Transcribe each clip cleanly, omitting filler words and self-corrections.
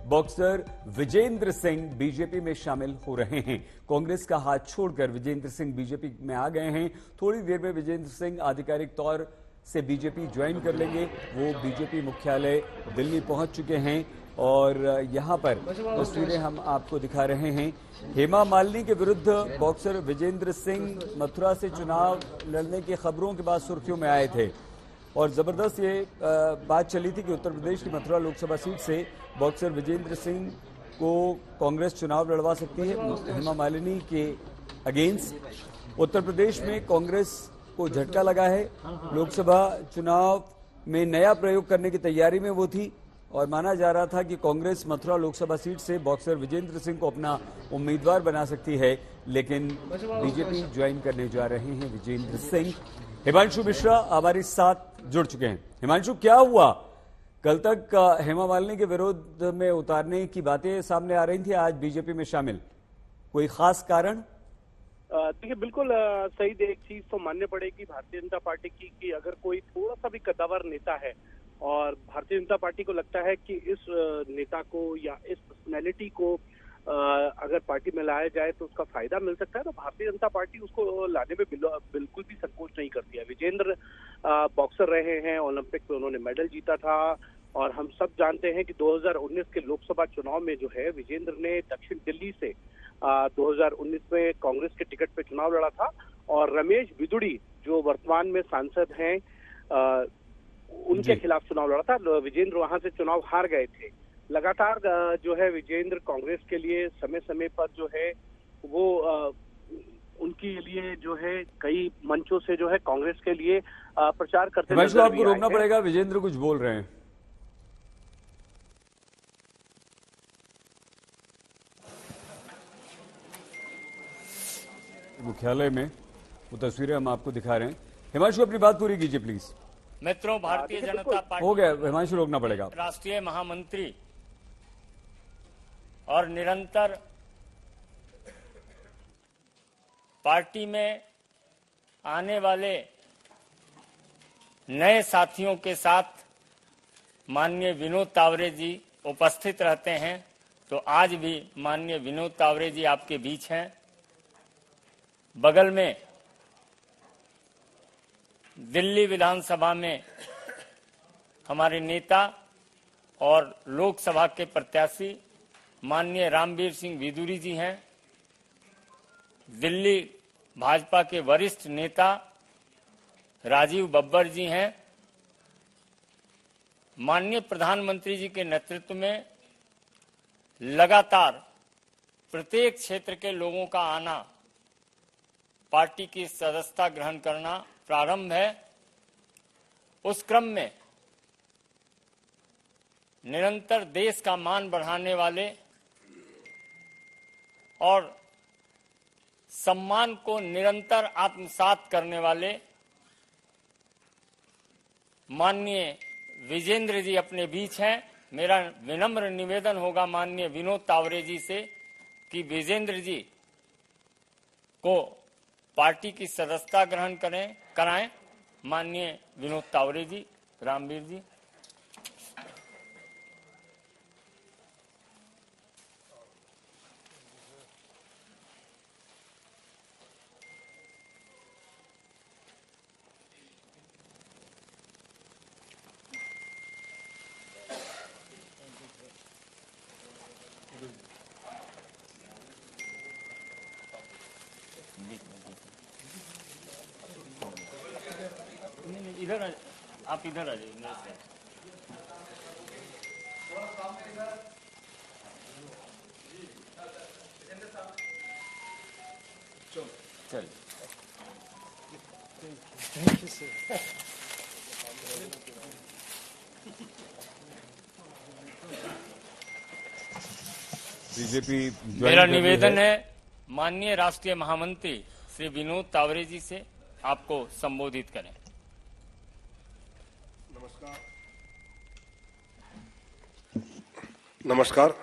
Boxer Vijendra Singh BJP में शामिल हो रहे हैं। कांग्रेस का हाथ छोड़कर विजेंद्र सिंह बीजेपी में आ गए हैं। थोड़ी देर में विजेंद्र सिंह आधिकारिक तौर से बीजेपी ज्वाइन कर लेंगे। वो बीजेपी मुख्यालय दिल्ली पहुंच चुके हैं और यहां पर तस्वीरें हम आपको दिखा रहे हैं। हेमा मालिनी के विरुद्ध बॉक्सर विजेंद्र सिंह मथुरा से चुनाव लड़ने की खबरों के बाद सुर्खियों में आए थे और जबरदस्त ये बात चली थी कि उत्तर प्रदेश की मथुरा लोकसभा सीट से बॉक्सर विजेंद्र सिंह को कांग्रेस चुनाव लड़वा सकती है हेमा मालिनी के अगेंस्ट। उत्तर प्रदेश में कांग्रेस को झटका लगा है। लोकसभा चुनाव में नया प्रयोग करने की तैयारी में वो थी और माना जा रहा था कि कांग्रेस मथुरा लोकसभा सीट से बॉक्सर विजेंद्र सिंह को अपना उम्मीदवार बना सकती है, लेकिन बीजेपी ज्वाइन करने जा रहे हैं विजेंद्र सिंह। हिमांशु मिश्रा हमारे साथ जुड़ चुके हैं। हिमांशु, क्या हुआ? कल तक हेमा मालिनी के विरोध में उतारने की बातें सामने आ रही थी, आज बीजेपी में शामिल, कोई खास कारण? देखिए, बिल्कुल सही। एक चीज तो माननी पड़ेगी भारतीय जनता पार्टी की कि अगर कोई थोड़ा सा भी कद्दावर नेता है और भारतीय जनता पार्टी को लगता है कि इस नेता को या इस पर्सनैलिटी को अगर पार्टी में लाया जाए तो उसका फायदा मिल सकता है, तो भारतीय जनता पार्टी उसको लाने में बिल्कुल भी संकोच नहीं करती है। विजेंद्र बॉक्सर रहे हैं, ओलंपिक में उन्होंने मेडल जीता था और हम सब जानते हैं कि 2019 के लोकसभा चुनाव में जो है विजेंद्र ने दक्षिण दिल्ली से 2019 में कांग्रेस के टिकट पे चुनाव लड़ा था और रमेश बिदुड़ी जो वर्तमान में सांसद हैं उनके खिलाफ चुनाव लड़ा था। विजेंद्र वहां से चुनाव हार गए थे। लगातार जो है विजेंद्र कांग्रेस के लिए समय समय पर जो है वो उनके लिए जो है कई मंचों से जो है कांग्रेस के लिए प्रचार करते नजर आपको रोकना पड़ेगा, विजेंद्र कुछ बोल रहे हैं। मुख्यालय में वो तस्वीरें हम आपको दिखा रहे हैं। हिमांशु, अपनी बात पूरी कीजिए प्लीज। मित्रों, भारतीय जनता पार्टी हो गया, हिमांशु रोकना पड़ेगा। राष्ट्रीय महामंत्री और निरंतर पार्टी में आने वाले नए साथियों के साथ माननीय विनोद तावरे जी उपस्थित रहते हैं, तो आज भी माननीय विनोद तावरे जी आपके बीच हैं। बगल में दिल्ली विधानसभा में हमारे नेता और लोकसभा के प्रत्याशी माननीय रामवीर सिंह विदुरी जी हैं। दिल्ली भाजपा के वरिष्ठ नेता राजीव बब्बर जी हैं। माननीय प्रधानमंत्री जी के नेतृत्व में लगातार प्रत्येक क्षेत्र के लोगों का आना, पार्टी की सदस्यता ग्रहण करना प्रारंभ है। उस क्रम में निरंतर देश का मान बढ़ाने वाले और सम्मान को निरंतर आत्मसात करने वाले माननीय विजेंद्र जी अपने बीच हैं। मेरा विनम्र निवेदन होगा माननीय विनोद तावरे जी से कि विजेंद्र जी को पार्टी की सदस्यता ग्रहण कराएं। माननीय विनोद तावरे जी, रामवीर जी। इधर आप इधर आ जाइए। चल, थैंक यू सर। बीजेपी मेरा निवेदन है माननीय राष्ट्रीय महामंत्री श्री विनोद तावरे जी से आपको संबोधित करें। नमस्कार।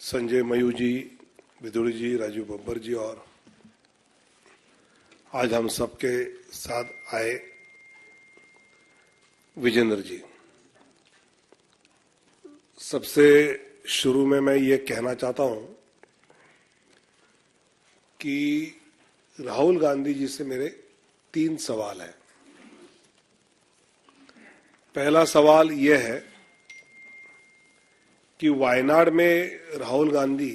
संजय मयूर जी, विदुरी जी, राजीव बब्बर जी और आज हम सबके साथ आए विजेंद्र जी, सबसे शुरू में मैं ये कहना चाहता हूं कि राहुल गांधी जी से मेरे 3 सवाल हैं। पहला सवाल यह है कि वायनाड में राहुल गांधी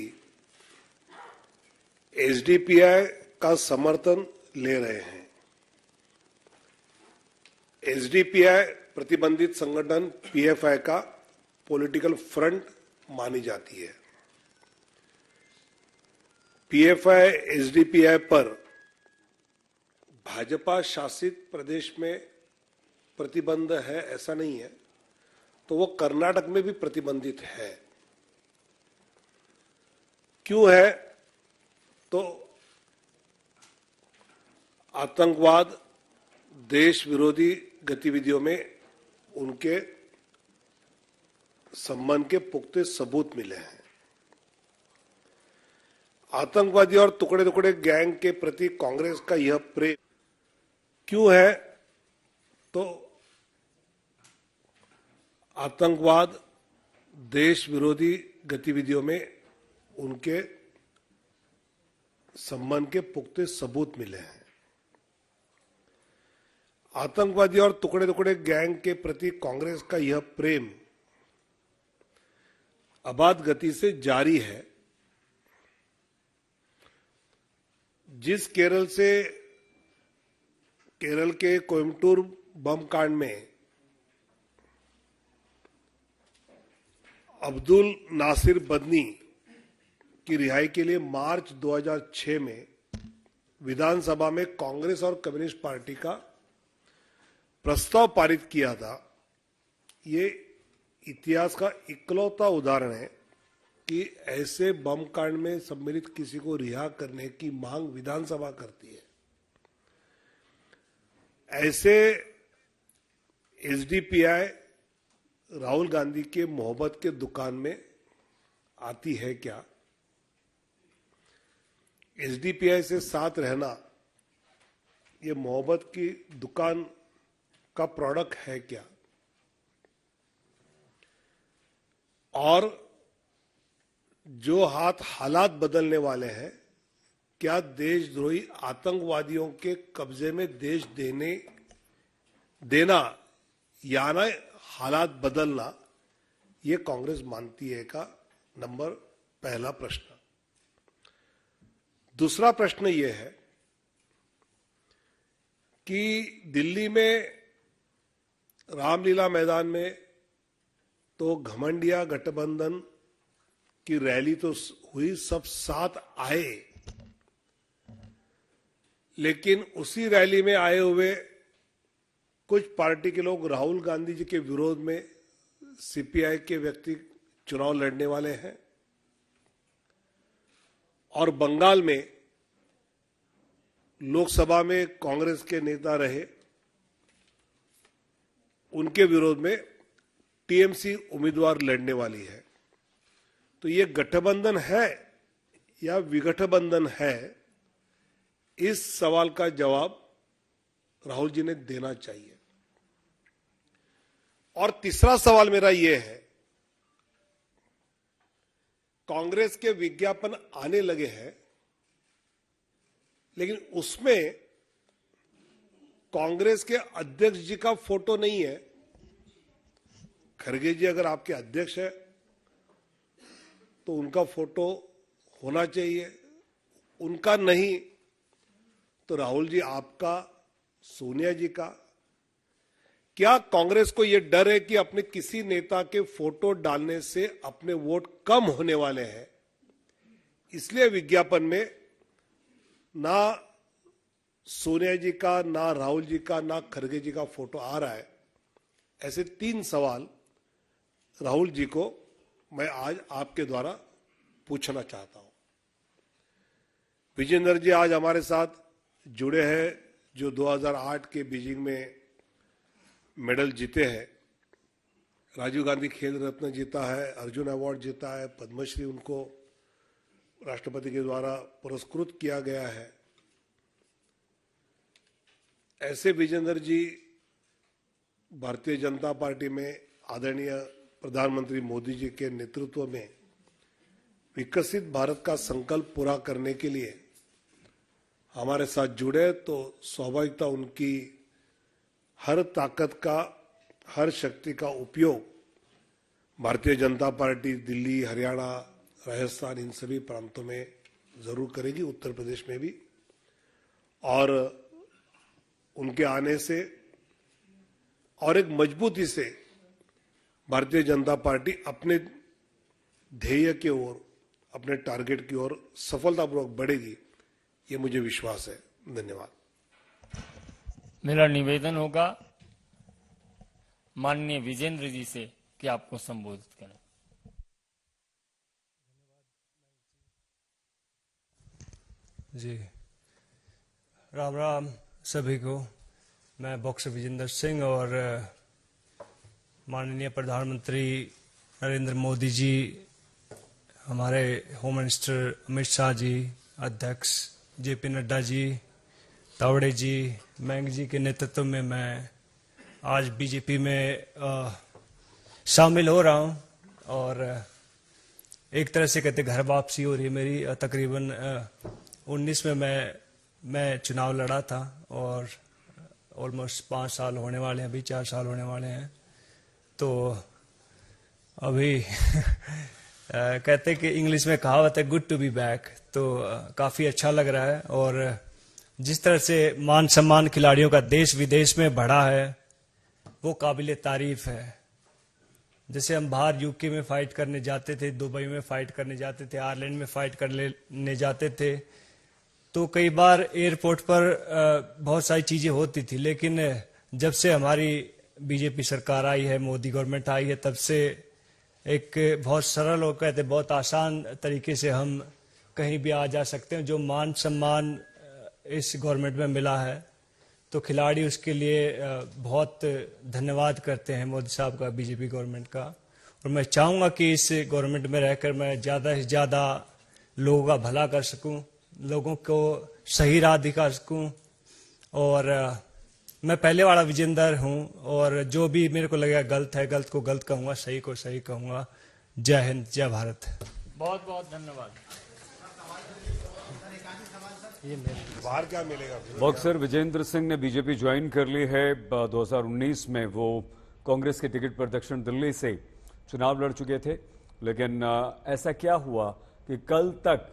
एसडीपीआई का समर्थन ले रहे हैं। एसडीपीआई प्रतिबंधित संगठन पीएफआई का पॉलिटिकल फ्रंट मानी जाती है। पीएफआई एसडीपीआई पर भाजपा शासित प्रदेश में प्रतिबंध है ऐसा नहीं है, तो वो कर्नाटक में भी प्रतिबंधित है। क्यों है? तो आतंकवाद, देश विरोधी गतिविधियों में उनके संबंध के पुख्ते सबूत मिले हैं। आतंकवादी और टुकड़े टुकड़े गैंग के प्रति कांग्रेस का यह प्रेम क्यों है? तो आतंकवाद, देश विरोधी गतिविधियों में उनके संबंध के पुख्ते सबूत मिले हैं। आतंकवादी और टुकड़े टुकड़े गैंग के प्रति कांग्रेस का यह प्रेम अबाध गति से जारी है। जिस केरल के कोयम्बटूर बम कांड में अब्दुल नासिर बदनी की रिहाई के लिए मार्च 2006 में विधानसभा में कांग्रेस और कम्युनिस्ट पार्टी का प्रस्ताव पारित किया था, ये इतिहास का इकलौता उदाहरण है कि ऐसे बम कांड में सम्मिलित किसी को रिहा करने की मांग विधानसभा करती है। ऐसे एसडीपीआई राहुल गांधी के मोहब्बत के दुकान में आती है क्या? एसडीपीआई से साथ रहना ये मोहब्बत की दुकान का प्रोडक्ट है क्या? और जो हालात बदलने वाले हैं, क्या देशद्रोही आतंकवादियों के कब्जे में देश देना या ना हालात बदलना, ये कांग्रेस मानती है का नंबर पहला प्रश्न। दूसरा प्रश्न यह है कि दिल्ली में रामलीला मैदान में तो घमंडिया गठबंधन की रैली तो हुई, सब साथ आए, लेकिन उसी रैली में आए हुए कुछ पार्टी के लोग राहुल गांधी जी के विरोध में सीपीआई के व्यक्ति चुनाव लड़ने वाले हैं। और बंगाल में लोकसभा में कांग्रेस के नेता रहे, उनके विरोध में टीएमसी उम्मीदवार लड़ने वाली है। तो ये गठबंधन है या विगठबंधन है, इस सवाल का जवाब राहुल जी ने देना चाहिए। और तीसरा सवाल मेरा यह है, कांग्रेस के विज्ञापन आने लगे हैं, लेकिन उसमें कांग्रेस के अध्यक्ष जी का फोटो नहीं है। खड़गे जी अगर आपके अध्यक्ष है तो उनका फोटो होना चाहिए, उनका नहीं तो राहुल जी आपका, सोनिया जी का। क्या कांग्रेस को यह डर है कि अपने किसी नेता के फोटो डालने से अपने वोट कम होने वाले हैं, इसलिए विज्ञापन में ना सोनिया जी का, ना राहुल जी का, ना खड़गे जी का फोटो आ रहा है? ऐसे 3 सवाल राहुल जी को मैं आज आपके द्वारा पूछना चाहता हूं। विजेंद्र जी आज हमारे साथ जुड़े हैं, जो 2008 के बीजिंग में मेडल जीते हैं। राजीव गांधी खेल रत्न जीता है, अर्जुन अवार्ड जीता है, पद्मश्री उनको राष्ट्रपति के द्वारा पुरस्कृत किया गया है। ऐसे विजेंद्र जी भारतीय जनता पार्टी में आदरणीय प्रधानमंत्री मोदी जी के नेतृत्व में विकसित भारत का संकल्प पूरा करने के लिए हमारे साथ जुड़े तो स्वाभाविकता उनकी हर ताकत का, हर शक्ति का उपयोग भारतीय जनता पार्टी दिल्ली, हरियाणा, राजस्थान इन सभी प्रांतों में जरूर करेगी, उत्तर प्रदेश में भी। और उनके आने से और एक मजबूती से भारतीय जनता पार्टी अपने ध्येय की ओर, अपने टारगेट की ओर सफलतापूर्वक बढ़ेगी, ये मुझे विश्वास है। धन्यवाद। मेरा निवेदन होगा माननीय विजेंद्र जी से कि आपको संबोधित करें। जी, राम राम सभी को। मैं बॉक्सर विजेंद्र सिंह और माननीय प्रधानमंत्री नरेंद्र मोदी जी, हमारे होम मिनिस्टर अमित शाह जी, अध्यक्ष जेपी नड्डा जी, तावड़े जी, मैंग जी के नेतृत्व में मैं आज बीजेपी में शामिल हो रहा हूं। और एक तरह से कहते घर वापसी हो रही है मेरी। तकरीबन 19 में मैं चुनाव लड़ा था और ऑलमोस्ट 5 साल होने वाले हैं, अभी 4 साल होने वाले हैं। तो अभी कहते कि इंग्लिश में कहावत है गुड टू बी बैक, तो काफी अच्छा लग रहा है। और जिस तरह से मान सम्मान खिलाड़ियों का देश विदेश में बढ़ा है वो काबिले तारीफ है। जैसे हम बाहर यूके में फाइट करने जाते थे, दुबई में फाइट करने जाते थे, आयरलैंड में फाइट करने जाते थे, तो कई बार एयरपोर्ट पर बहुत सारी चीजें होती थी। लेकिन जब से हमारी बीजेपी सरकार आई है, मोदी गवर्नमेंट आई है, तब से एक बहुत सरल और कहते बहुत आसान तरीके से हम कहीं भी आ जा सकते हैं। जो मान सम्मान इस गवर्नमेंट में मिला है तो खिलाड़ी उसके लिए बहुत धन्यवाद करते हैं मोदी साहब का, बीजेपी गवर्नमेंट का। और मैं चाहूंगा कि इस गवर्नमेंट में रहकर मैं ज्यादा से ज्यादा लोगों का भला कर सकूं, लोगों को सही राह दिखा सकूं। और मैं पहले वाला विजेंदर हूं और जो भी मेरे को लगेगा गलत है, गलत को गलत कहूंगा, सही को सही कहूंगा। जय हिंद, जय भारत। बहुत बहुत धन्यवाद। बाहर क्या मिलेगा? बॉक्सर विजेंद्र सिंह ने बीजेपी ज्वाइन कर ली है। 2019 में वो कांग्रेस के टिकट पर दक्षिण दिल्ली से चुनाव लड़ चुके थे। लेकिन ऐसा क्या हुआ कि कल तक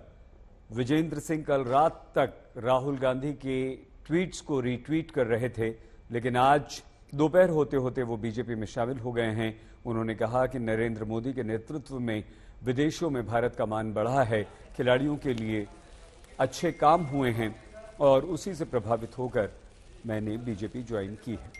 विजेंद्र सिंह कल रात तक राहुल गांधी के ट्वीट्स को रीट्वीट कर रहे थे, लेकिन आज दोपहर होते होते वो बीजेपी में शामिल हो गए हैं। उन्होंने कहा कि नरेंद्र मोदी के नेतृत्व में विदेशों में भारत का मान बढ़ा है, खिलाड़ियों के लिए अच्छे काम हुए हैं और उसी से प्रभावित होकर मैंने बीजेपी ज्वाइन की है।